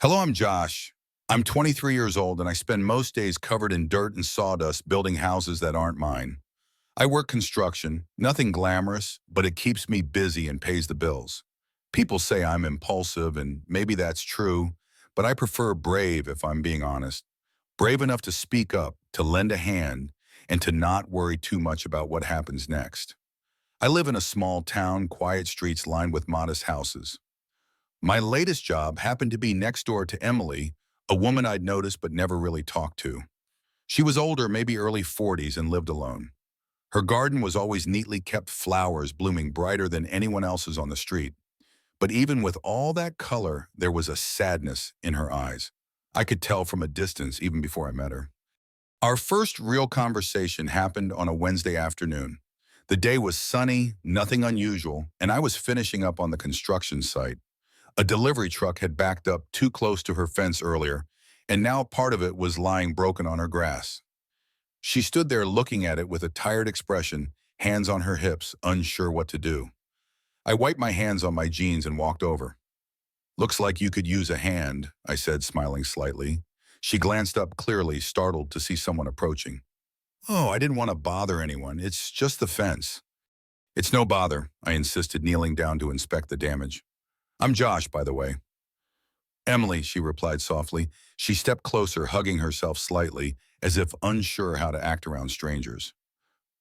Hello, I'm Josh. I'm 23 years old and I spend most days covered in dirt and sawdust building houses that aren't mine. I work construction, nothing glamorous, but it keeps me busy and pays the bills. People say I'm impulsive and maybe that's true, but I prefer brave if I'm being honest. Brave enough to speak up, to lend a hand, and to not worry too much about what happens next. I live in a small town, quiet streets lined with modest houses. My latest job happened to be next door to Emily, a woman I'd noticed but never really talked to. She was older, maybe early 40s, and lived alone. Her garden was always neatly kept flowers blooming brighter than anyone else's on the street. But even with all that color, there was a sadness in her eyes. I could tell from a distance even before I met her. Our first real conversation happened on a Wednesday afternoon. The day was sunny, nothing unusual, and I was finishing up on the construction site. A delivery truck had backed up too close to her fence earlier, and now part of it was lying broken on her grass. She stood there looking at it with a tired expression, hands on her hips, unsure what to do. I wiped my hands on my jeans and walked over. "Looks like you could use a hand," I said, smiling slightly. She glanced up clearly, startled to see someone approaching. "Oh, I didn't want to bother anyone. It's just the fence." "It's no bother," I insisted, kneeling down to inspect the damage. "I'm Josh, by the way." "Emily," she replied softly. She stepped closer, hugging herself slightly, as if unsure how to act around strangers.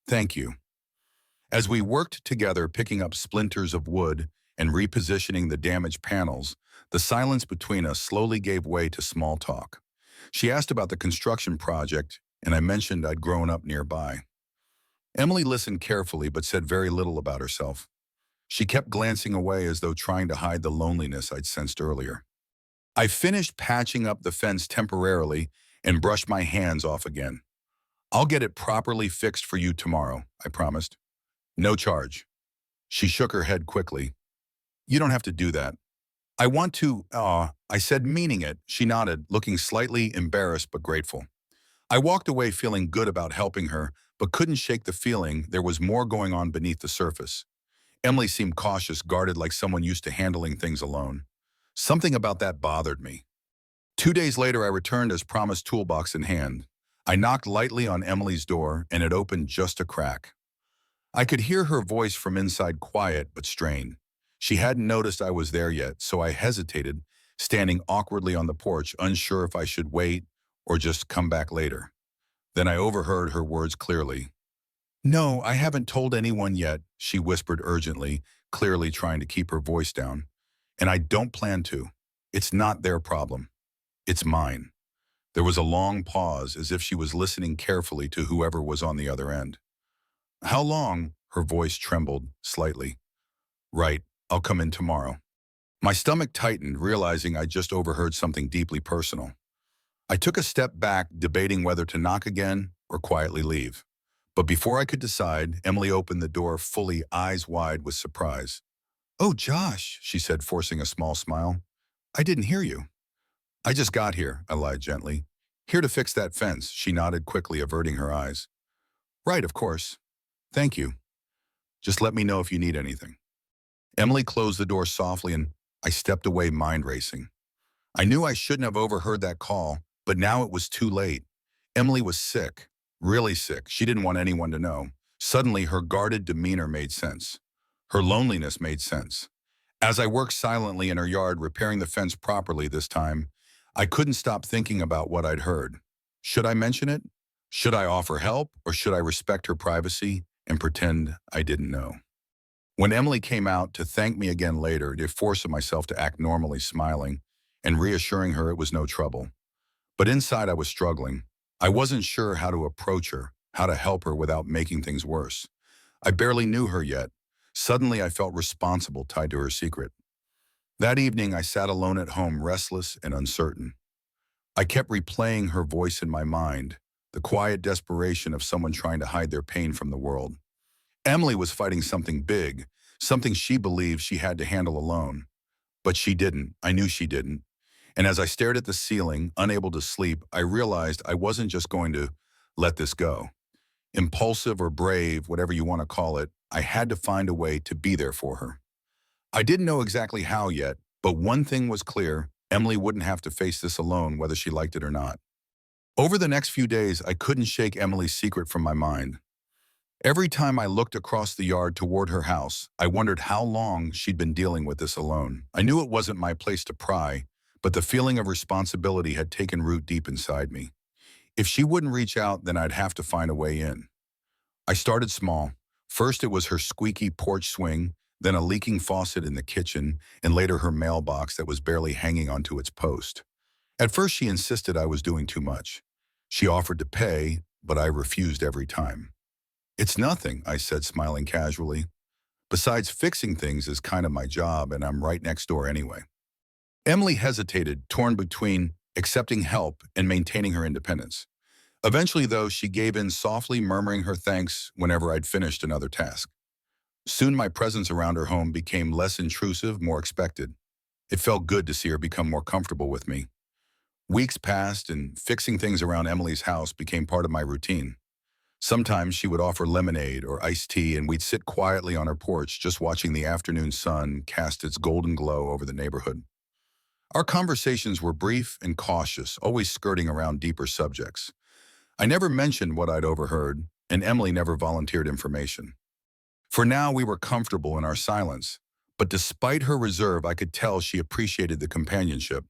"Thank you." As we worked together picking up splinters of wood and repositioning the damaged panels, the silence between us slowly gave way to small talk. She asked about the construction project, and I mentioned I'd grown up nearby. Emily listened carefully but said very little about herself. She kept glancing away as though trying to hide the loneliness I'd sensed earlier. I finished patching up the fence temporarily and brushed my hands off again. "I'll get it properly fixed for you tomorrow," I promised. "No charge." She shook her head quickly. "You don't have to do that." "I want to, I said, meaning it." She nodded, looking slightly embarrassed but grateful. I walked away feeling good about helping her, but couldn't shake the feeling there was more going on beneath the surface. Emily seemed cautious, guarded like someone used to handling things alone. Something about that bothered me. 2 days later, I returned as promised, toolbox in hand. I knocked lightly on Emily's door, and it opened just a crack. I could hear her voice from inside, quiet but strained. She hadn't noticed I was there yet, so I hesitated, standing awkwardly on the porch, unsure if I should wait or just come back later. Then I overheard her words clearly. "No, I haven't told anyone yet," she whispered urgently, clearly trying to keep her voice down. "And I don't plan to. It's not their problem. It's mine." There was a long pause, as if she was listening carefully to whoever was on the other end. "How long?" Her voice trembled slightly. "Right, I'll come in tomorrow." My stomach tightened, realizing I just overheard something deeply personal. I took a step back, debating whether to knock again or quietly leave. But before I could decide, Emily opened the door fully, eyes wide with surprise. "Oh, Josh," she said, forcing a small smile. "I didn't hear you." "I just got here," I lied gently. "Here to fix that fence." She nodded quickly, averting her eyes. "Right, of course. Thank you. Just let me know if you need anything." Emily closed the door softly and I stepped away, mind racing. I knew I shouldn't have overheard that call, but now it was too late. Emily was sick, really sick. She didn't want anyone to know. Suddenly, her guarded demeanor made sense. Her loneliness made sense. As I worked silently in her yard, repairing the fence properly this time, I couldn't stop thinking about what I'd heard. Should I mention it? Should I offer help, or should I respect her privacy and pretend I didn't know? When Emily came out to thank me again later, I forced myself to act normally, smiling and reassuring her it was no trouble. But inside I was struggling. I wasn't sure how to approach her, how to help her without making things worse. I barely knew her yet. Suddenly I felt responsible, tied to her secret. That evening I sat alone at home, restless and uncertain. I kept replaying her voice in my mind, the quiet desperation of someone trying to hide their pain from the world. Emily was fighting something big, something she believed she had to handle alone. But she didn't. I knew she didn't. And as I stared at the ceiling, unable to sleep, I realized I wasn't just going to let this go. Impulsive or brave, whatever you want to call it, I had to find a way to be there for her. I didn't know exactly how yet, but one thing was clear: Emily wouldn't have to face this alone, whether she liked it or not. Over the next few days, I couldn't shake Emily's secret from my mind. Every time I looked across the yard toward her house, I wondered how long she'd been dealing with this alone. I knew it wasn't my place to pry, but the feeling of responsibility had taken root deep inside me. If she wouldn't reach out, then I'd have to find a way in. I started small. First, it was her squeaky porch swing, then a leaking faucet in the kitchen, and later her mailbox that was barely hanging onto its post. At first, she insisted I was doing too much. She offered to pay, but I refused every time. "It's nothing," I said, smiling casually. "Besides, fixing things is kind of my job, and I'm right next door anyway." Emily hesitated, torn between accepting help and maintaining her independence. Eventually, though, she gave in softly, murmuring her thanks whenever I'd finished another task. Soon my presence around her home became less intrusive, more expected. It felt good to see her become more comfortable with me. Weeks passed, and fixing things around Emily's house became part of my routine. Sometimes she would offer lemonade or iced tea, and we'd sit quietly on her porch just watching the afternoon sun cast its golden glow over the neighborhood. Our conversations were brief and cautious, always skirting around deeper subjects. I never mentioned what I'd overheard, and Emily never volunteered information. For now, we were comfortable in our silence, but despite her reserve, I could tell she appreciated the companionship.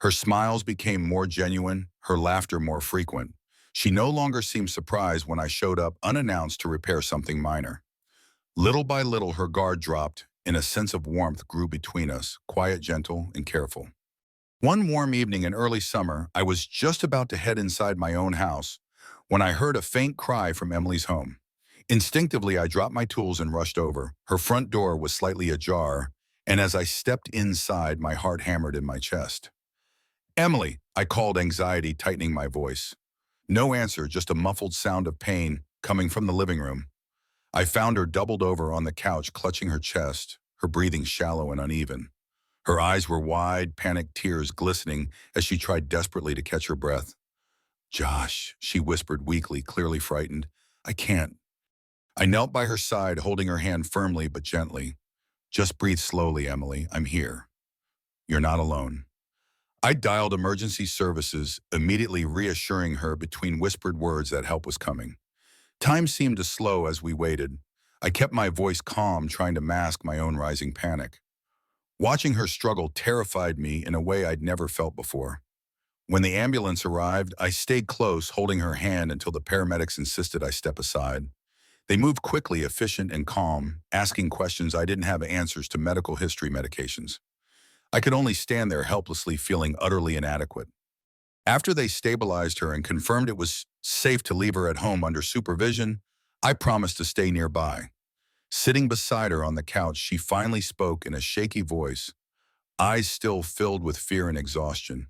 Her smiles became more genuine, her laughter more frequent. She no longer seemed surprised when I showed up unannounced to repair something minor. Little by little, her guard dropped, and a sense of warmth grew between us, quiet, gentle, and careful. One warm evening in early summer, I was just about to head inside my own house when I heard a faint cry from Emily's home. Instinctively, I dropped my tools and rushed over. Her front door was slightly ajar, and as I stepped inside, my heart hammered in my chest. "Emily," I called, anxiety tightening my voice. No answer, just a muffled sound of pain coming from the living room. I found her doubled over on the couch, clutching her chest, her breathing shallow and uneven. Her eyes were wide, panicked tears glistening as she tried desperately to catch her breath. "Josh," she whispered weakly, clearly frightened. "I can't." I knelt by her side, holding her hand firmly but gently. "Just breathe slowly, Emily. I'm here. You're not alone." I dialed emergency services, immediately reassuring her between whispered words that help was coming. Time seemed to slow as we waited. I kept my voice calm, trying to mask my own rising panic. Watching her struggle terrified me in a way I'd never felt before. When the ambulance arrived, I stayed close, holding her hand until the paramedics insisted I step aside. They moved quickly, efficient and calm, asking questions I didn't have answers to, medical history, medications. I could only stand there helplessly, feeling utterly inadequate. After they stabilized her and confirmed it was safe to leave her at home under supervision, I promised to stay nearby. Sitting beside her on the couch, she finally spoke in a shaky voice, eyes still filled with fear and exhaustion.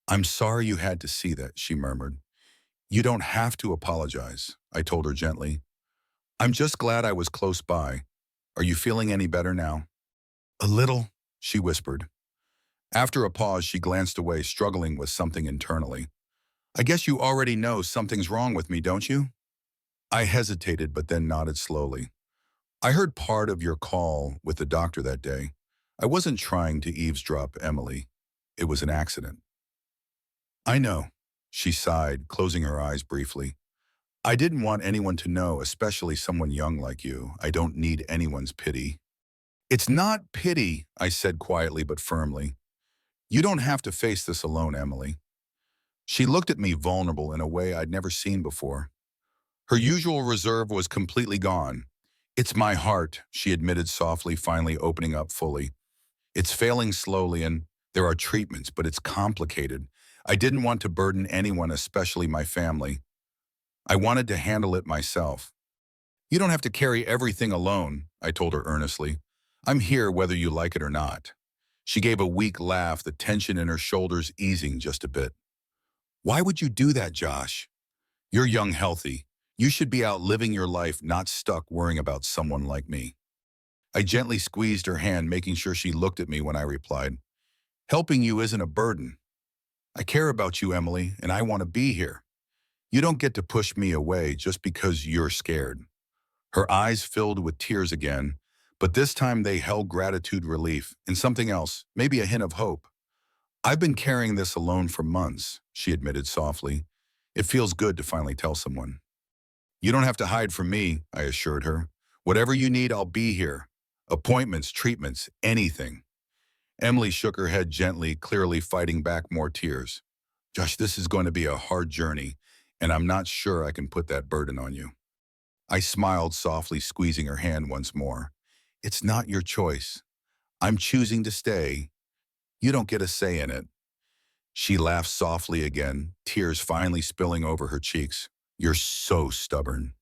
"I'm sorry you had to see that," she murmured. "You don't have to apologize," I told her gently. "I'm just glad I was close by. Are you feeling any better now?" "A little," she whispered. After a pause, she glanced away, struggling with something internally. "I guess you already know something's wrong with me, don't you?" I hesitated, but then nodded slowly. "I heard part of your call with the doctor that day. I wasn't trying to eavesdrop, Emily. It was an accident." "I know," she sighed, closing her eyes briefly. "I didn't want anyone to know, especially someone young like you. I don't need anyone's pity." "It's not pity," I said quietly but firmly. "You don't have to face this alone, Emily." She looked at me, vulnerable in a way I'd never seen before. Her usual reserve was completely gone. "It's my heart," she admitted softly, finally opening up fully. "It's failing slowly, and there are treatments, but it's complicated. I didn't want to burden anyone, especially my family. I wanted to handle it myself." "You don't have to carry everything alone," I told her earnestly. "I'm here whether you like it or not." She gave a weak laugh, the tension in her shoulders easing just a bit. "Why would you do that, Josh? You're young, healthy. You should be out living your life, not stuck worrying about someone like me." I gently squeezed her hand, making sure she looked at me when I replied, "Helping you isn't a burden. I care about you, Emily, and I want to be here. You don't get to push me away just because you're scared." Her eyes filled with tears again, but this time they held gratitude, relief, and something else, maybe a hint of hope. I've been carrying this alone for months, she admitted softly. It feels good to finally tell someone. You don't have to hide from me, I assured her. Whatever you need, I'll be here. Appointments, treatments, anything. Emily shook her head gently, clearly fighting back more tears. Josh, this is going to be a hard journey, and I'm not sure I can put that burden on you. I smiled softly, squeezing her hand once more. It's not your choice. I'm choosing to stay. You don't get a say in it. She laughed softly again, tears finally spilling over her cheeks. You're so stubborn.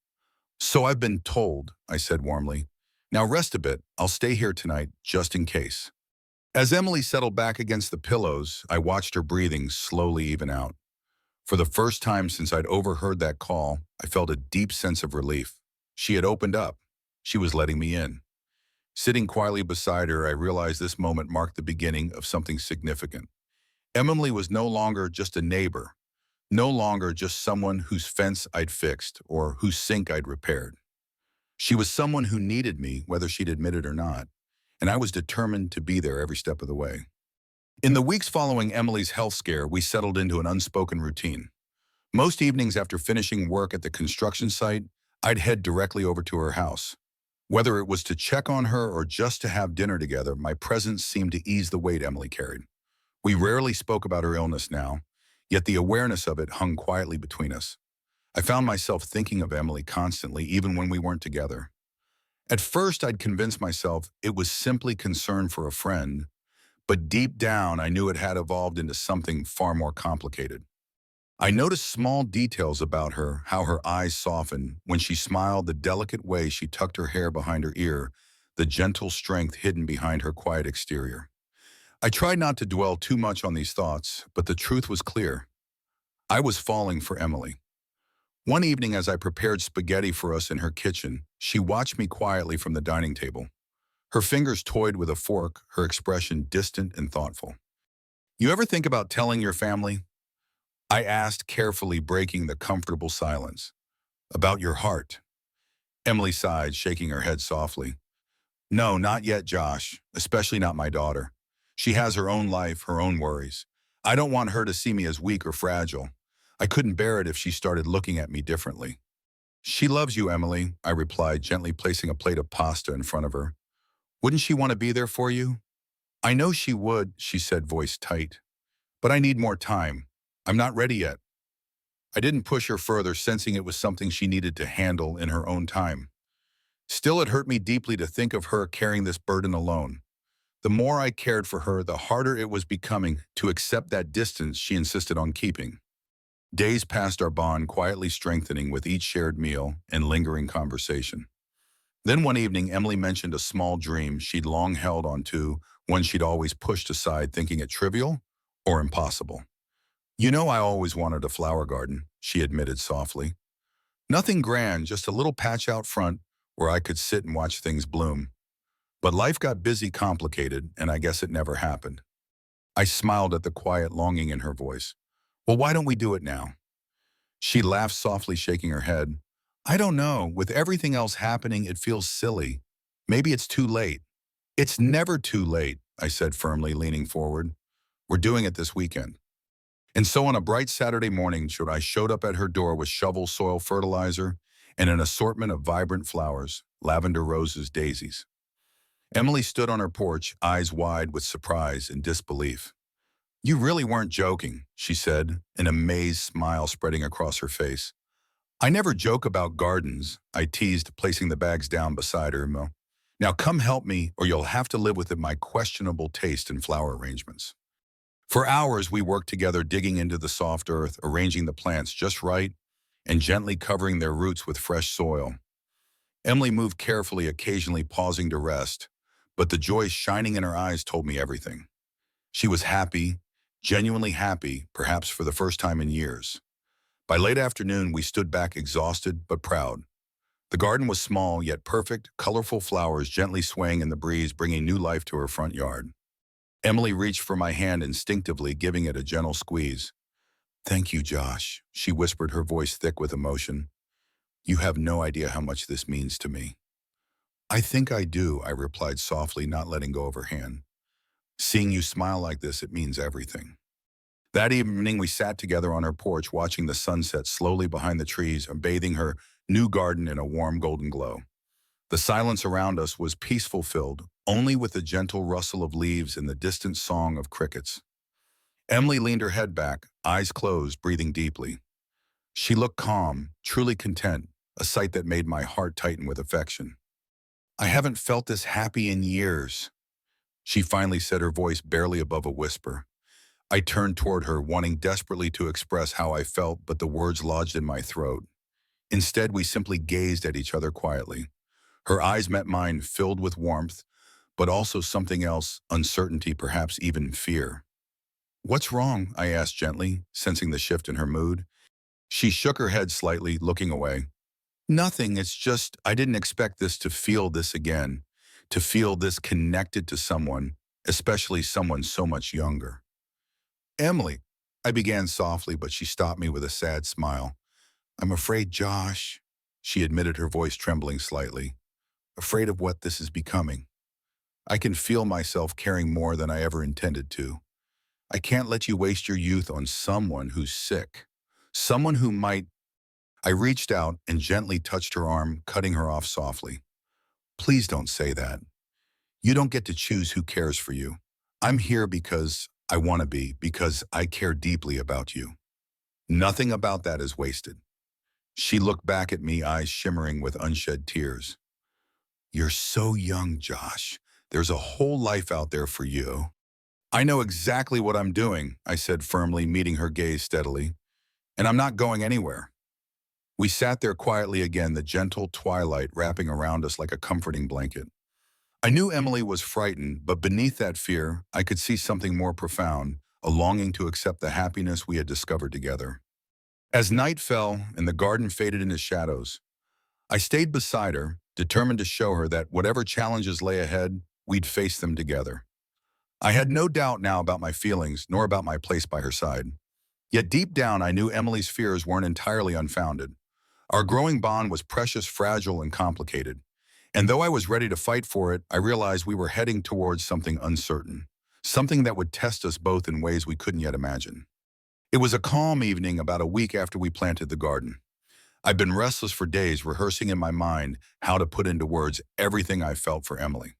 So I've been told, I said warmly. Now rest a bit. I'll stay here tonight, just in case. As Emily settled back against the pillows, I watched her breathing slowly even out. For the first time since I'd overheard that call, I felt a deep sense of relief. She had opened up. She was letting me in. Sitting quietly beside her, I realized this moment marked the beginning of something significant. Emily was no longer just a neighbor, no longer just someone whose fence I'd fixed or whose sink I'd repaired. She was someone who needed me, whether she'd admit it or not, and I was determined to be there every step of the way. In the weeks following Emily's health scare, we settled into an unspoken routine. Most evenings after finishing work at the construction site, I'd head directly over to her house. Whether it was to check on her or just to have dinner together, my presence seemed to ease the weight Emily carried. We rarely spoke about her illness now, yet the awareness of it hung quietly between us. I found myself thinking of Emily constantly, even when we weren't together. At first, I'd convinced myself it was simply concern for a friend, but deep down, I knew it had evolved into something far more complicated. I noticed small details about her, how her eyes softened when she smiled, the delicate way she tucked her hair behind her ear, the gentle strength hidden behind her quiet exterior. I tried not to dwell too much on these thoughts, but the truth was clear. I was falling for Emily. One evening as I prepared spaghetti for us in her kitchen, she watched me quietly from the dining table. Her fingers toyed with a fork, her expression distant and thoughtful. You ever think about telling your family? I asked, carefully breaking the comfortable silence. About your heart. Emily sighed, shaking her head softly. No, not yet, Josh, especially not my daughter. She has her own life, her own worries. I don't want her to see me as weak or fragile. I couldn't bear it if she started looking at me differently. She loves you, Emily, I replied, gently placing a plate of pasta in front of her. Wouldn't she want to be there for you? I know she would, she said, voice tight. But I need more time. I'm not ready yet. I didn't push her further, sensing it was something she needed to handle in her own time. Still, it hurt me deeply to think of her carrying this burden alone. The more I cared for her, the harder it was becoming to accept that distance she insisted on keeping. Days passed, our bond quietly strengthening with each shared meal and lingering conversation. Then one evening, Emily mentioned a small dream she'd long held onto, one she'd always pushed aside, thinking it trivial or impossible. You know, I always wanted a flower garden, she admitted softly. Nothing grand, just a little patch out front where I could sit and watch things bloom. But life got busy, complicated, and I guess it never happened. I smiled at the quiet longing in her voice. Well, why don't we do it now? She laughed softly, shaking her head. I don't know. With everything else happening, it feels silly. Maybe it's too late. It's never too late, I said firmly, leaning forward. We're doing it this weekend. And so on a bright Saturday morning, I showed up at her door with shovel soil fertilizer and an assortment of vibrant flowers, lavender, roses, daisies. Emily stood on her porch, eyes wide with surprise and disbelief. You really weren't joking, she said, an amazed smile spreading across her face. I never joke about gardens, I teased, placing the bags down beside her. Now come help me, or you'll have to live with my questionable taste in flower arrangements. For hours, we worked together, digging into the soft earth, arranging the plants just right, and gently covering their roots with fresh soil. Emily moved carefully, occasionally pausing to rest, but the joy shining in her eyes told me everything. She was happy, genuinely happy, perhaps for the first time in years. By late afternoon, we stood back exhausted but proud. The garden was small, yet perfect, colorful flowers gently swaying in the breeze, bringing new life to her front yard. Emily reached for my hand instinctively, giving it a gentle squeeze. Thank you, Josh, she whispered, her voice thick with emotion. You have no idea how much this means to me. I think I do, I replied softly, not letting go of her hand. Seeing you smile like this, it means everything. That evening, we sat together on her porch watching the sunset slowly behind the trees and bathing her new garden in a warm golden glow. The silence around us was peaceful filled, only with the gentle rustle of leaves and the distant song of crickets. Emily leaned her head back, eyes closed, breathing deeply. She looked calm, truly content, a sight that made my heart tighten with affection. I haven't felt this happy in years, she finally said, her voice barely above a whisper. I turned toward her, wanting desperately to express how I felt, but the words lodged in my throat. Instead, we simply gazed at each other quietly. Her eyes met mine, filled with warmth, but also something else, uncertainty, perhaps even fear. What's wrong? I asked gently, sensing the shift in her mood. She shook her head slightly, looking away. Nothing, it's just I didn't expect to feel this again, to feel this connected to someone, especially someone so much younger. Emily, I began softly, but she stopped me with a sad smile. I'm afraid, Josh, she admitted, her voice trembling slightly. Afraid of what this is becoming. I can feel myself caring more than I ever intended to. I can't let you waste your youth on someone who's sick. Someone who might. I reached out and gently touched her arm, cutting her off softly. Please don't say that. You don't get to choose who cares for you. I'm here because I want to be, because I care deeply about you. Nothing about that is wasted. She looked back at me, eyes shimmering with unshed tears. You're so young, Josh. There's a whole life out there for you. I know exactly what I'm doing, I said firmly, meeting her gaze steadily. And I'm not going anywhere. We sat there quietly again, the gentle twilight wrapping around us like a comforting blanket. I knew Emily was frightened, but beneath that fear, I could see something more profound, a longing to accept the happiness we had discovered together. As night fell and the garden faded into shadows, I stayed beside her, determined to show her that whatever challenges lay ahead, we'd face them together. I had no doubt now about my feelings, nor about my place by her side. Yet deep down, I knew Emily's fears weren't entirely unfounded. Our growing bond was precious, fragile, and complicated. And though I was ready to fight for it, I realized we were heading towards something uncertain, something that would test us both in ways we couldn't yet imagine. It was a calm evening about a week after we planted the garden. I'd been restless for days, rehearsing in my mind how to put into words everything I felt for Emily.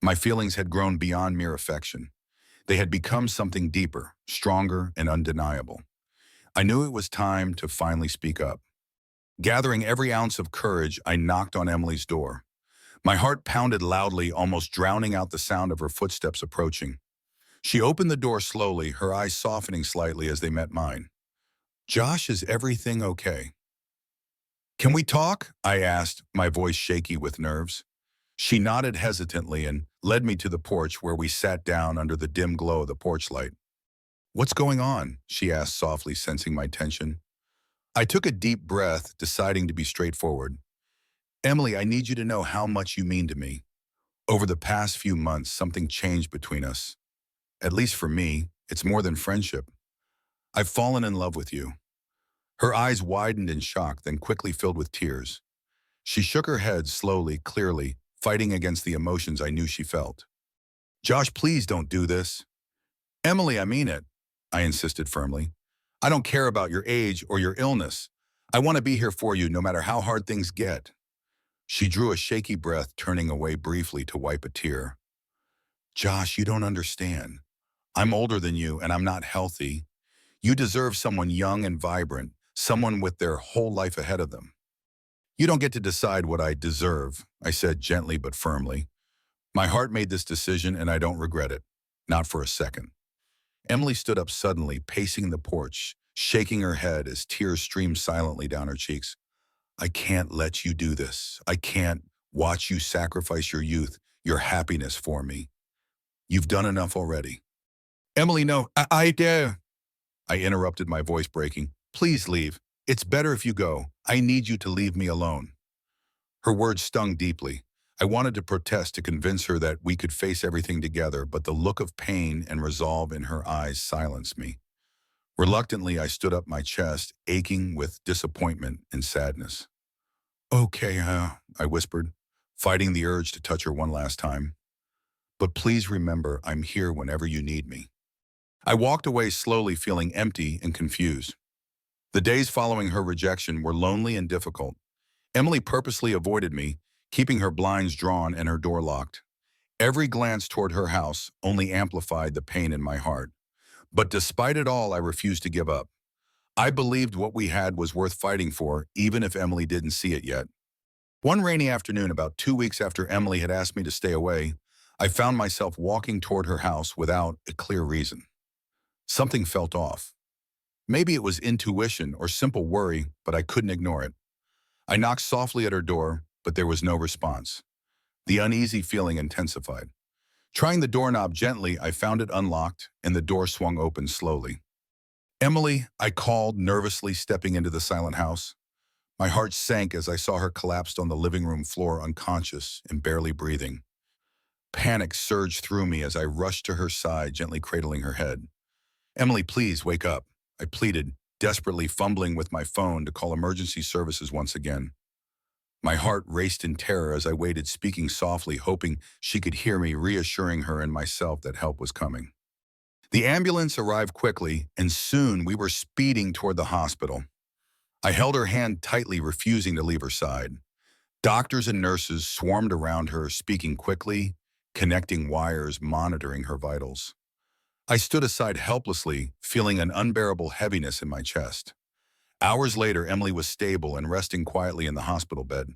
My feelings had grown beyond mere affection. They had become something deeper, stronger, and undeniable. I knew it was time to finally speak up. Gathering every ounce of courage, I knocked on Emily's door. My heart pounded loudly, almost drowning out the sound of her footsteps approaching. She opened the door slowly, her eyes softening slightly as they met mine. Josh, is everything okay? Can we talk? I asked, my voice shaky with nerves. She nodded hesitantly and led me to the porch where we sat down under the dim glow of the porch light. What's going on? She asked softly, sensing my tension. I took a deep breath, deciding to be straightforward. Emily, I need you to know how much you mean to me. Over the past few months, something changed between us. At least for me, it's more than friendship. I've fallen in love with you. Her eyes widened in shock, then quickly filled with tears. She shook her head slowly, clearly, fighting against the emotions I knew she felt. Josh, please don't do this. Emily, I mean it, I insisted firmly. I don't care about your age or your illness. I want to be here for you no matter how hard things get. She drew a shaky breath, turning away briefly to wipe a tear. Josh, you don't understand. I'm older than you and I'm not healthy. You deserve someone young and vibrant, someone with their whole life ahead of them. You don't get to decide what I deserve, I said gently but firmly. My heart made this decision and I don't regret it. Not for a second. Emily stood up suddenly, pacing the porch, shaking her head as tears streamed silently down her cheeks. I can't let you do this. I can't watch you sacrifice your youth, your happiness for me. You've done enough already. Emily, no, I dare. I interrupted, my voice breaking. Please leave. It's better if you go. I need you to leave me alone. Her words stung deeply. I wanted to protest, to convince her that we could face everything together, but the look of pain and resolve in her eyes silenced me. Reluctantly, I stood up, my chest aching with disappointment and sadness. Okay, I whispered, fighting the urge to touch her one last time. but please remember I'm here whenever you need me. I walked away slowly, feeling empty and confused. The days following her rejection were lonely and difficult. Emily purposely avoided me, keeping her blinds drawn and her door locked. Every glance toward her house only amplified the pain in my heart. But despite it all, I refused to give up. I believed what we had was worth fighting for, even if Emily didn't see it yet. One rainy afternoon, about 2 weeks after Emily had asked me to stay away, I found myself walking toward her house without a clear reason. Something felt off. Maybe it was intuition or simple worry, but I couldn't ignore it. I knocked softly at her door, but there was no response. The uneasy feeling intensified. Trying the doorknob gently, I found it unlocked, and the door swung open slowly. "Emily," I called, nervously stepping into the silent house. My heart sank as I saw her collapsed on the living room floor, unconscious and barely breathing. Panic surged through me as I rushed to her side, gently cradling her head. "Emily, please wake up," I pleaded, desperately fumbling with my phone to call emergency services once again. My heart raced in terror as I waited, speaking softly, hoping she could hear me, reassuring her and myself that help was coming. The ambulance arrived quickly, and soon we were speeding toward the hospital. I held her hand tightly, refusing to leave her side. Doctors and nurses swarmed around her, speaking quickly, connecting wires, monitoring her vitals. I stood aside helplessly, feeling an unbearable heaviness in my chest. Hours later, Emily was stable and resting quietly in the hospital bed.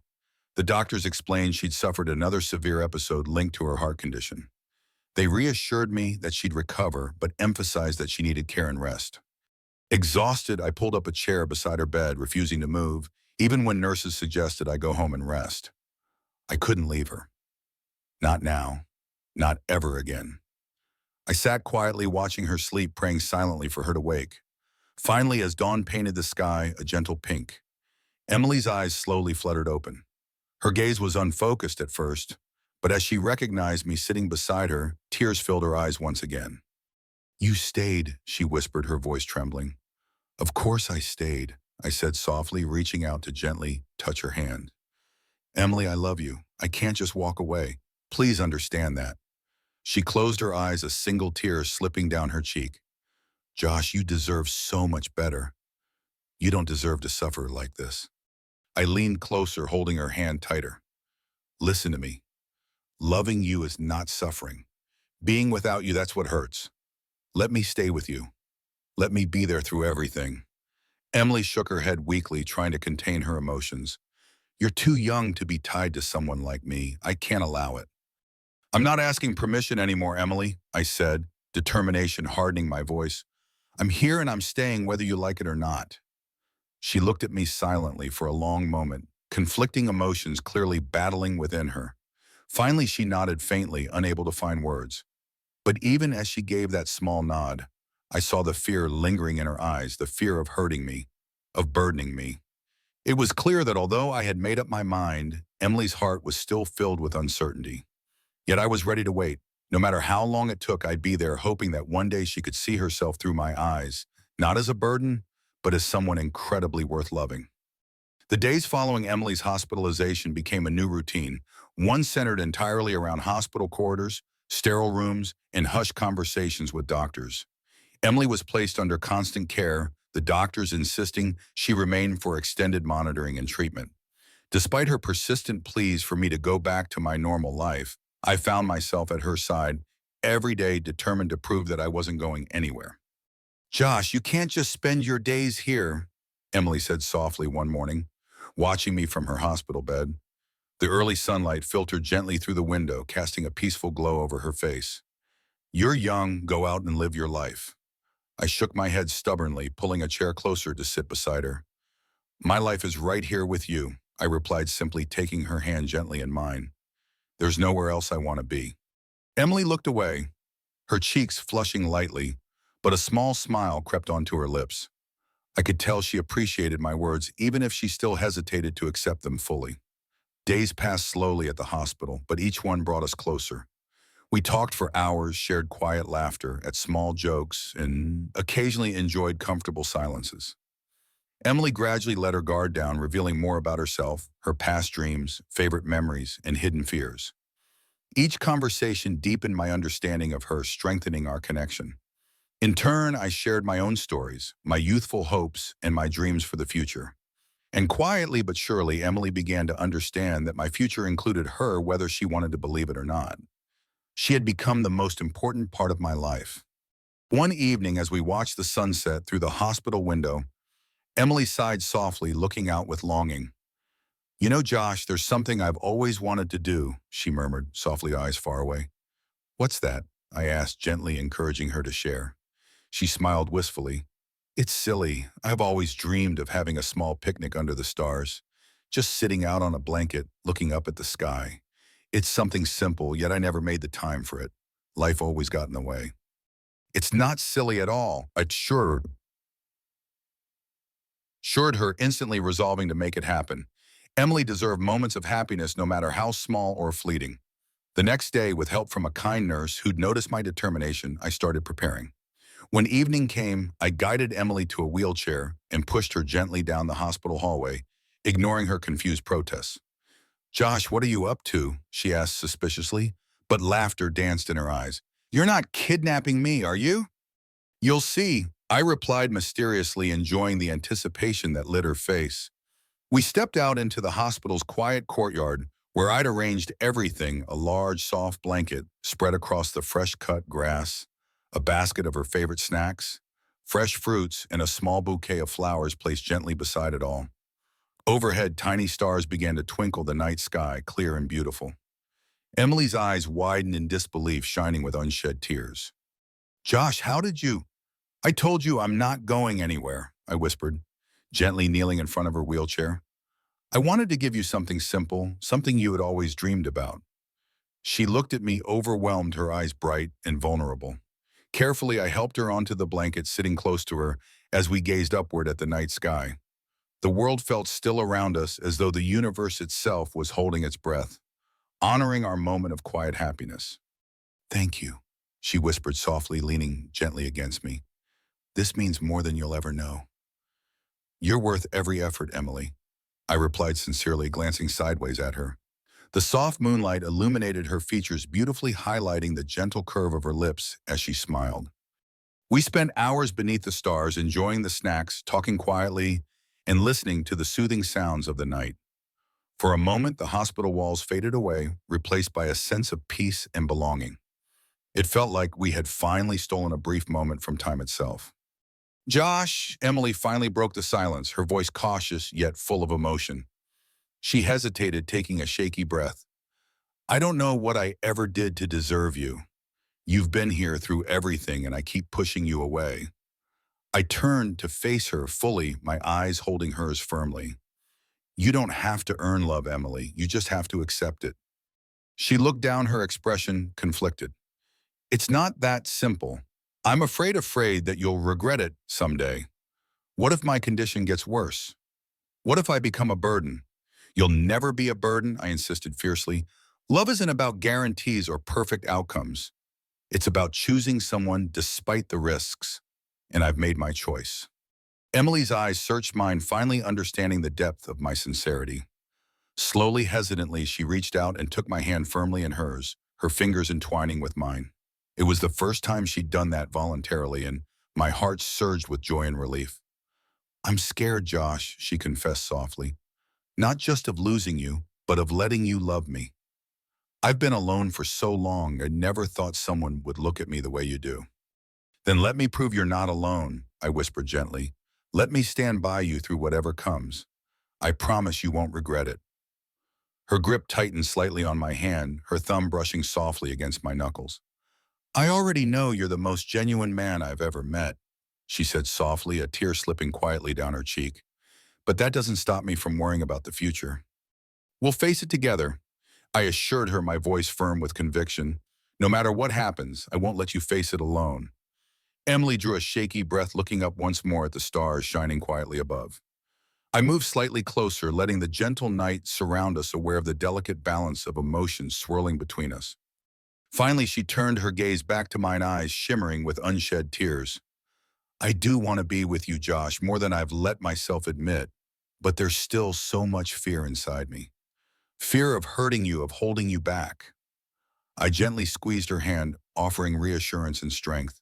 The doctors explained she'd suffered another severe episode linked to her heart condition. They reassured me that she'd recover, but emphasized that she needed care and rest. Exhausted, I pulled up a chair beside her bed, refusing to move, even when nurses suggested I go home and rest. I couldn't leave her. Not now. Not ever again. I sat quietly, watching her sleep, praying silently for her to wake. Finally, as dawn painted the sky a gentle pink, Emily's eyes slowly fluttered open. Her gaze was unfocused at first, but as she recognized me sitting beside her, tears filled her eyes once again. "You stayed," she whispered, her voice trembling. "Of course I stayed," I said softly, reaching out to gently touch her hand. "Emily, I love you. I can't just walk away. Please understand that." She closed her eyes, a single tear slipping down her cheek. "Josh, you deserve so much better. You don't deserve to suffer like this." I leaned closer, holding her hand tighter. "Listen to me. Loving you is not suffering. Being without you, that's what hurts. Let me stay with you. Let me be there through everything." Emily shook her head weakly, trying to contain her emotions. "You're too young to be tied to someone like me. I can't allow it." "I'm not asking permission anymore, Emily," I said, determination hardening my voice. "I'm here and I'm staying whether you like it or not." She looked at me silently for a long moment, conflicting emotions clearly battling within her. Finally, she nodded faintly, unable to find words. But even as she gave that small nod, I saw the fear lingering in her eyes, the fear of hurting me, of burdening me. It was clear that although I had made up my mind, Emily's heart was still filled with uncertainty. Yet I was ready to wait. No matter how long it took, I'd be there, hoping that one day she could see herself through my eyes, not as a burden, but as someone incredibly worth loving. The days following Emily's hospitalization became a new routine, one centered entirely around hospital corridors, sterile rooms, and hushed conversations with doctors. Emily was placed under constant care, the doctors insisting she remain for extended monitoring and treatment. Despite her persistent pleas for me to go back to my normal life, I found myself at her side every day, determined to prove that I wasn't going anywhere. "Josh, you can't just spend your days here," Emily said softly one morning, watching me from her hospital bed. The early sunlight filtered gently through the window, casting a peaceful glow over her face. "You're young, go out and live your life." I shook my head stubbornly, pulling a chair closer to sit beside her. "My life is right here with you," I replied simply, taking her hand gently in mine. "There's nowhere else I want to be." Emily looked away, her cheeks flushing lightly, but a small smile crept onto her lips. I could tell she appreciated my words, even if she still hesitated to accept them fully. Days passed slowly at the hospital, but each one brought us closer. We talked for hours, shared quiet laughter at small jokes, and occasionally enjoyed comfortable silences. Emily gradually let her guard down, revealing more about herself, her past dreams, favorite memories, and hidden fears. Each conversation deepened my understanding of her, strengthening our connection. In turn, I shared my own stories, my youthful hopes, and my dreams for the future. And quietly but surely, Emily began to understand that my future included her whether she wanted to believe it or not. She had become the most important part of my life. One evening, as we watched the sunset through the hospital window, Emily sighed softly, looking out with longing. You know, Josh, there's something I've always wanted to do, she murmured, softly, eyes far away. What's that? I asked, gently encouraging her to share. She smiled wistfully. It's silly. I've always dreamed of having a small picnic under the stars, just sitting out on a blanket, looking up at the sky. It's something simple, yet I never made the time for it. Life always got in the way. It's not silly at all, I assured her, instantly resolving to make it happen. Emily deserved moments of happiness no matter how small or fleeting. The next day, with help from a kind nurse who'd noticed my determination, I started preparing. When evening came, I guided Emily to a wheelchair and pushed her gently down the hospital hallway, ignoring her confused protests. Josh, what are you up to? She asked suspiciously, but laughter danced in her eyes. You're not kidnapping me, are you? You'll see, I replied mysteriously, enjoying the anticipation that lit her face. We stepped out into the hospital's quiet courtyard, where I'd arranged everything: a large, soft blanket spread across the fresh-cut grass, a basket of her favorite snacks, fresh fruits, and a small bouquet of flowers placed gently beside it all. Overhead, tiny stars began to twinkle the night sky, clear and beautiful. Emily's eyes widened in disbelief, shining with unshed tears. Josh, how did you? I told you I'm not going anywhere, I whispered, gently kneeling in front of her wheelchair. I wanted to give you something simple, something you had always dreamed about. She looked at me, overwhelmed, her eyes bright and vulnerable. Carefully, I helped her onto the blanket, sitting close to her as we gazed upward at the night sky. The world felt still around us, as though the universe itself was holding its breath, honoring our moment of quiet happiness. Thank you, she whispered softly, leaning gently against me. This means more than you'll ever know. You're worth every effort, Emily, I replied sincerely, glancing sideways at her. The soft moonlight illuminated her features, beautifully highlighting the gentle curve of her lips as she smiled. We spent hours beneath the stars, enjoying the snacks, talking quietly, and listening to the soothing sounds of the night. For a moment, the hospital walls faded away, replaced by a sense of peace and belonging. It felt like we had finally stolen a brief moment from time itself. Josh, Emily finally broke the silence, her voice cautious yet full of emotion. She hesitated, taking a shaky breath. I don't know what I ever did to deserve you. You've been here through everything, and I keep pushing you away. I turned to face her fully, my eyes holding hers firmly. You don't have to earn love, Emily. You just have to accept it. She looked down, her expression conflicted. It's not that simple. I'm afraid that you'll regret it someday. What if my condition gets worse? What if I become a burden? You'll never be a burden, I insisted fiercely. Love isn't about guarantees or perfect outcomes. It's about choosing someone despite the risks. And I've made my choice. Emily's eyes searched mine, finally understanding the depth of my sincerity. Slowly, hesitantly, she reached out and took my hand firmly in hers, her fingers entwining with mine. It was the first time she'd done that voluntarily, and my heart surged with joy and relief. I'm scared, Josh, she confessed softly. Not just of losing you, but of letting you love me. I've been alone for so long, I never thought someone would look at me the way you do. Then let me prove you're not alone, I whispered gently. Let me stand by you through whatever comes. I promise you won't regret it. Her grip tightened slightly on my hand, her thumb brushing softly against my knuckles. I already know you're the most genuine man I've ever met, she said softly, a tear slipping quietly down her cheek. But that doesn't stop me from worrying about the future. We'll face it together, I assured her, my voice firm with conviction. No matter what happens, I won't let you face it alone. Emily drew a shaky breath, looking up once more at the stars shining quietly above. I moved slightly closer, letting the gentle night surround us, aware of the delicate balance of emotions swirling between us. Finally, she turned her gaze back to mine, eyes shimmering with unshed tears. I do want to be with you, Josh, more than I've let myself admit, but there's still so much fear inside me. Fear of hurting you, of holding you back. I gently squeezed her hand, offering reassurance and strength.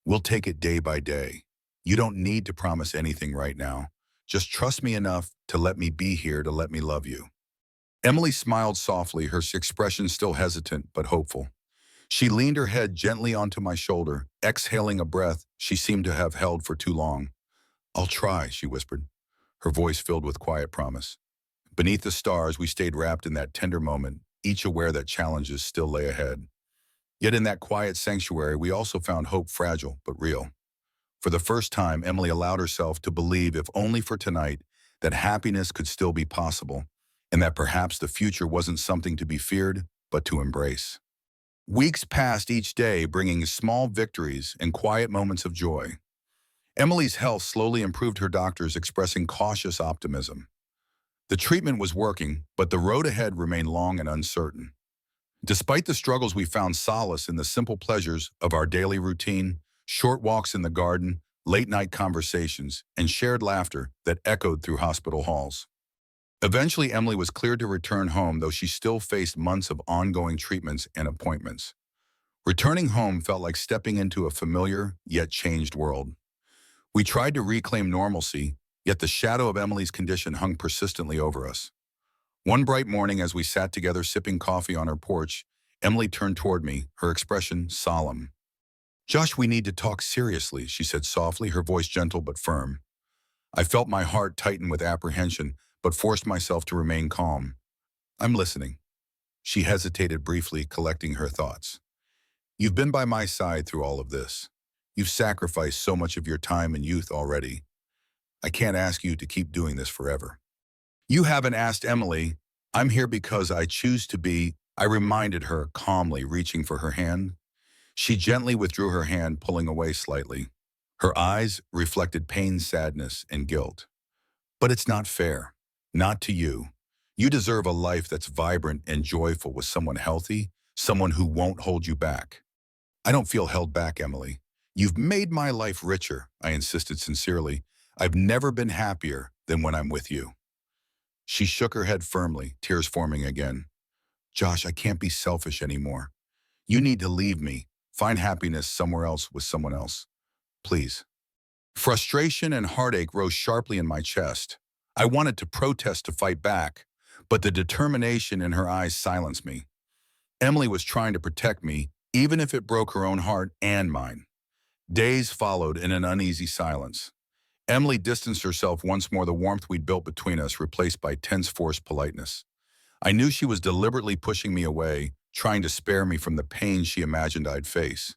We'll take it day by day. You don't need to promise anything right now. Just trust me enough to let me be here to let me love you. Emily smiled softly, her expression still hesitant but hopeful. She leaned her head gently onto my shoulder, exhaling a breath she seemed to have held for too long. I'll try, she whispered, her voice filled with quiet promise. Beneath the stars, we stayed wrapped in that tender moment, each aware that challenges still lay ahead. Yet in that quiet sanctuary, we also found hope fragile but real. For the first time, Emily allowed herself to believe, if only for tonight, that happiness could still be possible, and that perhaps the future wasn't something to be feared, but to embrace. Weeks passed each day, bringing small victories and quiet moments of joy. Emily's health slowly improved, her doctors expressing cautious optimism. The treatment was working, but the road ahead remained long and uncertain. Despite the struggles, we found solace in the simple pleasures of our daily routine, short walks in the garden, late-night conversations, and shared laughter that echoed through hospital halls. Eventually, Emily was cleared to return home, though she still faced months of ongoing treatments and appointments. Returning home felt like stepping into a familiar, yet changed world. We tried to reclaim normalcy, yet the shadow of Emily's condition hung persistently over us. One bright morning, as we sat together sipping coffee on her porch, Emily turned toward me, her expression solemn. Josh, we need to talk seriously, she said softly, her voice gentle but firm. I felt my heart tighten with apprehension, but forced myself to remain calm. I'm listening. She hesitated briefly, collecting her thoughts. You've been by my side through all of this. You've sacrificed so much of your time and youth already. I can't ask you to keep doing this forever. You haven't asked, Emily. I'm here because I choose to be, I reminded her calmly, reaching for her hand. She gently withdrew her hand, pulling away slightly. Her eyes reflected pain, sadness, and guilt. But it's not fair. Not to you. You deserve a life that's vibrant and joyful with someone healthy, someone who won't hold you back. I don't feel held back, Emily. You've made my life richer, I insisted sincerely. I've never been happier than when I'm with you. She shook her head firmly, tears forming again. Josh, I can't be selfish anymore. You need to leave me, find happiness somewhere else with someone else. Please. Frustration and heartache rose sharply in my chest. I wanted to protest, to fight back, but the determination in her eyes silenced me. Emily was trying to protect me, even if it broke her own heart and mine. Days followed in an uneasy silence. Emily distanced herself once more, the warmth we'd built between us replaced by tense, forced politeness. I knew she was deliberately pushing me away, trying to spare me from the pain she imagined I'd face.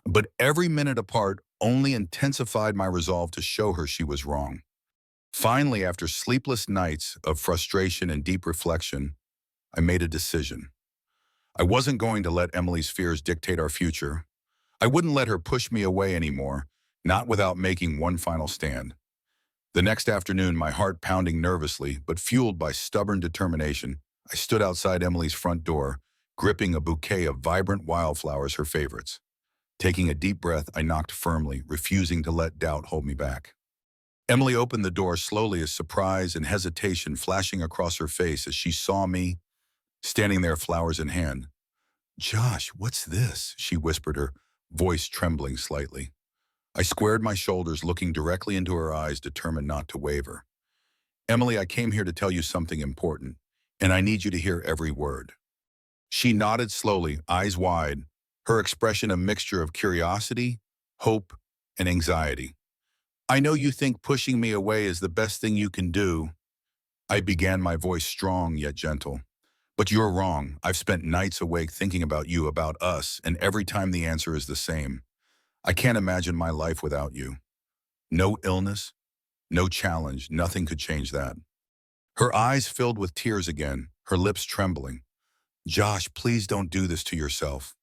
But every minute apart only intensified my resolve to show her she was wrong. Finally, after sleepless nights of frustration and deep reflection, I made a decision. I wasn't going to let Emily's fears dictate our future. I wouldn't let her push me away anymore, not without making one final stand. The next afternoon, my heart pounding nervously, but fueled by stubborn determination, I stood outside Emily's front door, gripping a bouquet of vibrant wildflowers, her favorites. Taking a deep breath, I knocked firmly, refusing to let doubt hold me back. Emily opened the door slowly, as surprise and hesitation flashing across her face as she saw me standing there, flowers in hand. Josh, what's this? She whispered, her voice trembling slightly. I squared my shoulders, looking directly into her eyes, determined not to waver. Emily, I came here to tell you something important, and I need you to hear every word. She nodded slowly, eyes wide, her expression a mixture of curiosity, hope, and anxiety. I know you think pushing me away is the best thing you can do. I began, my voice strong yet gentle. But you're wrong. I've spent nights awake thinking about you, about us, and every time the answer is the same. I can't imagine my life without you. No illness, no challenge, nothing could change that. Her eyes filled with tears again, her lips trembling. Josh, please don't do this to yourself.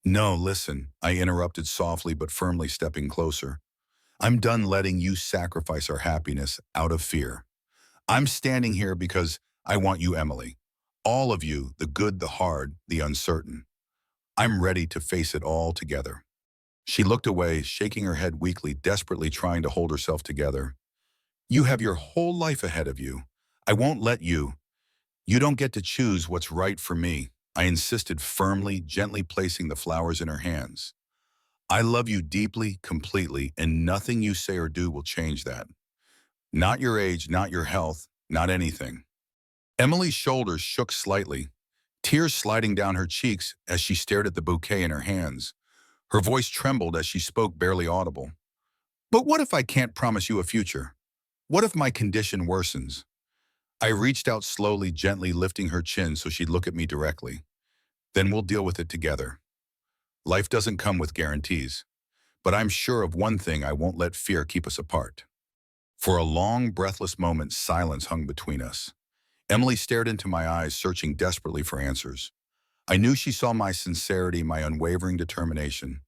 No, listen, I interrupted softly but firmly, stepping closer. I'm done letting you sacrifice our happiness out of fear. I'm standing here because I want you, Emily. All of you, the good, the hard, the uncertain. I'm ready to face it all together. She looked away, shaking her head weakly, desperately trying to hold herself together. You have your whole life ahead of you. I won't let you. You don't get to choose what's right for me. I insisted firmly, gently placing the flowers in her hands. I love you deeply, completely, and nothing you say or do will change that. Not your age, not your health, not anything. Emily's shoulders shook slightly, tears sliding down her cheeks as she stared at the bouquet in her hands. Her voice trembled as she spoke, barely audible. But what if I can't promise you a future? What if my condition worsens? I reached out slowly, gently lifting her chin so she'd look at me directly. Then we'll deal with it together. Life doesn't come with guarantees, but I'm sure of one thing: I won't let fear keep us apart. For a long, breathless moment, silence hung between us. Emily stared into my eyes, searching desperately for answers. I knew she saw my sincerity, my unwavering determination.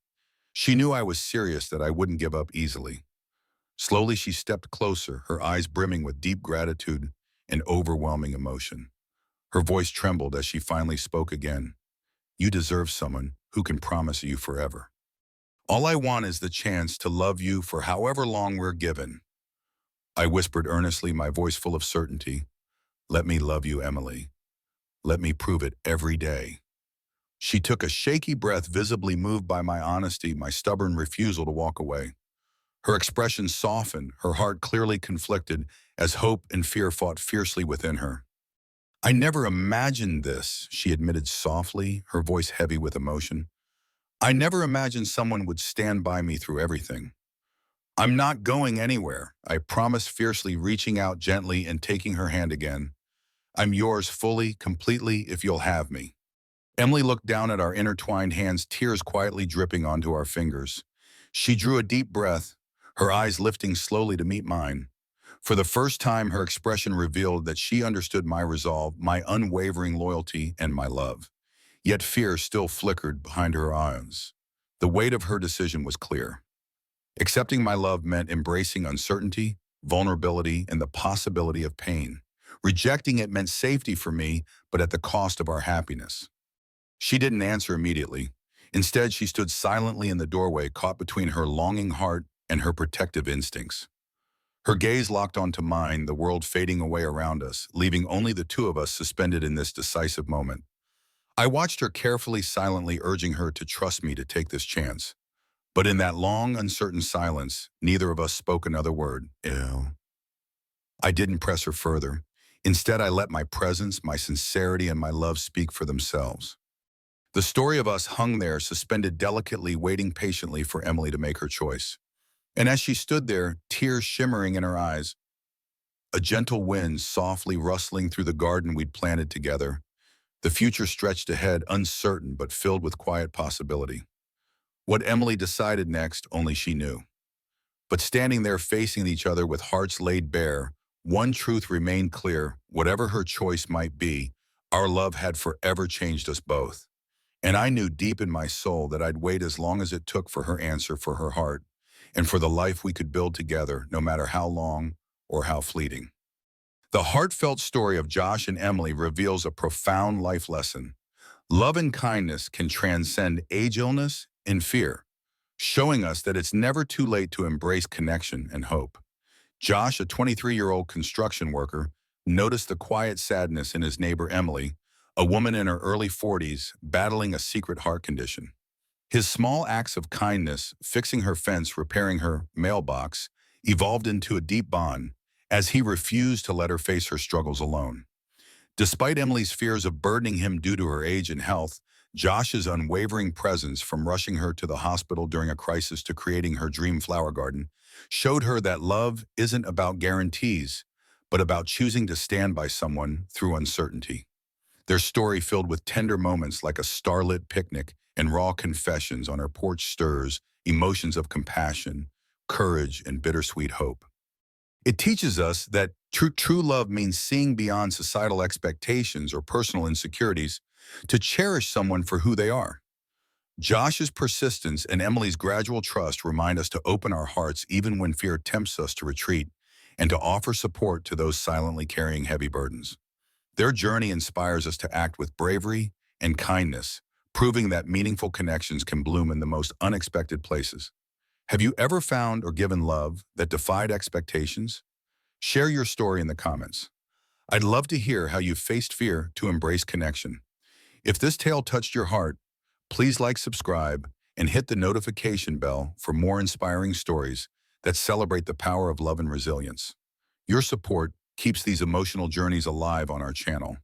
She knew I was serious, that I wouldn't give up easily. Slowly, she stepped closer, her eyes brimming with deep gratitude and overwhelming emotion. Her voice trembled as she finally spoke again. You deserve someone who can promise you forever. All I want is the chance to love you for however long we're given. I whispered earnestly, my voice full of certainty. Let me love you, Emily. Let me prove it every day. She took a shaky breath, visibly moved by my honesty, my stubborn refusal to walk away. Her expression softened, her heart clearly conflicted, as hope and fear fought fiercely within her. I never imagined this, she admitted softly, her voice heavy with emotion. I never imagined someone would stand by me through everything. I'm not going anywhere, I promised fiercely, reaching out gently and taking her hand again. I'm yours fully, completely, if you'll have me. Emily looked down at our intertwined hands, tears quietly dripping onto our fingers. She drew a deep breath, her eyes lifting slowly to meet mine. For the first time, her expression revealed that she understood my resolve, my unwavering loyalty, and my love. Yet fear still flickered behind her eyes. The weight of her decision was clear. Accepting my love meant embracing uncertainty, vulnerability, and the possibility of pain. Rejecting it meant safety for me, but at the cost of our happiness. She didn't answer immediately. Instead, she stood silently in the doorway, caught between her longing heart and her protective instincts. Her gaze locked onto mine, the world fading away around us, leaving only the two of us suspended in this decisive moment. I watched her carefully, silently urging her to trust me, to take this chance. But in that long, uncertain silence, neither of us spoke another word. Ew. I didn't press her further. Instead, I let my presence, my sincerity, and my love speak for themselves. The story of us hung there, suspended delicately, waiting patiently for Emily to make her choice. And as she stood there, tears shimmering in her eyes, a gentle wind softly rustling through the garden we'd planted together, the future stretched ahead, uncertain but filled with quiet possibility. What Emily decided next, only she knew. But standing there facing each other with hearts laid bare, one truth remained clear: whatever her choice might be, our love had forever changed us both. And I knew deep in my soul that I'd wait as long as it took for her answer, for her heart, and for the life we could build together, no matter how long or how fleeting. The heartfelt story of Josh and Emily reveals a profound life lesson. Love and kindness can transcend age, illness, and fear, showing us that it's never too late to embrace connection and hope. Josh, a 23-year-old construction worker, noticed the quiet sadness in his neighbor Emily, a woman in her early 40s battling a secret heart condition. His small acts of kindness, fixing her fence, repairing her mailbox, evolved into a deep bond, as he refused to let her face her struggles alone. Despite Emily's fears of burdening him due to her age and health, Josh's unwavering presence, from rushing her to the hospital during a crisis to creating her dream flower garden, showed her that love isn't about guarantees, but about choosing to stand by someone through uncertainty. Their story, filled with tender moments like a starlit picnic and raw confessions on her porch, stirs emotions of compassion, courage, and bittersweet hope. It teaches us that true love means seeing beyond societal expectations or personal insecurities to cherish someone for who they are. Josh's persistence and Emily's gradual trust remind us to open our hearts even when fear tempts us to retreat, and to offer support to those silently carrying heavy burdens. Their journey inspires us to act with bravery and kindness, proving that meaningful connections can bloom in the most unexpected places. Have you ever found or given love that defied expectations? Share your story in the comments. I'd love to hear how you faced fear to embrace connection. If this tale touched your heart, please like, subscribe, and hit the notification bell for more inspiring stories that celebrate the power of love and resilience. Your support keeps these emotional journeys alive on our channel.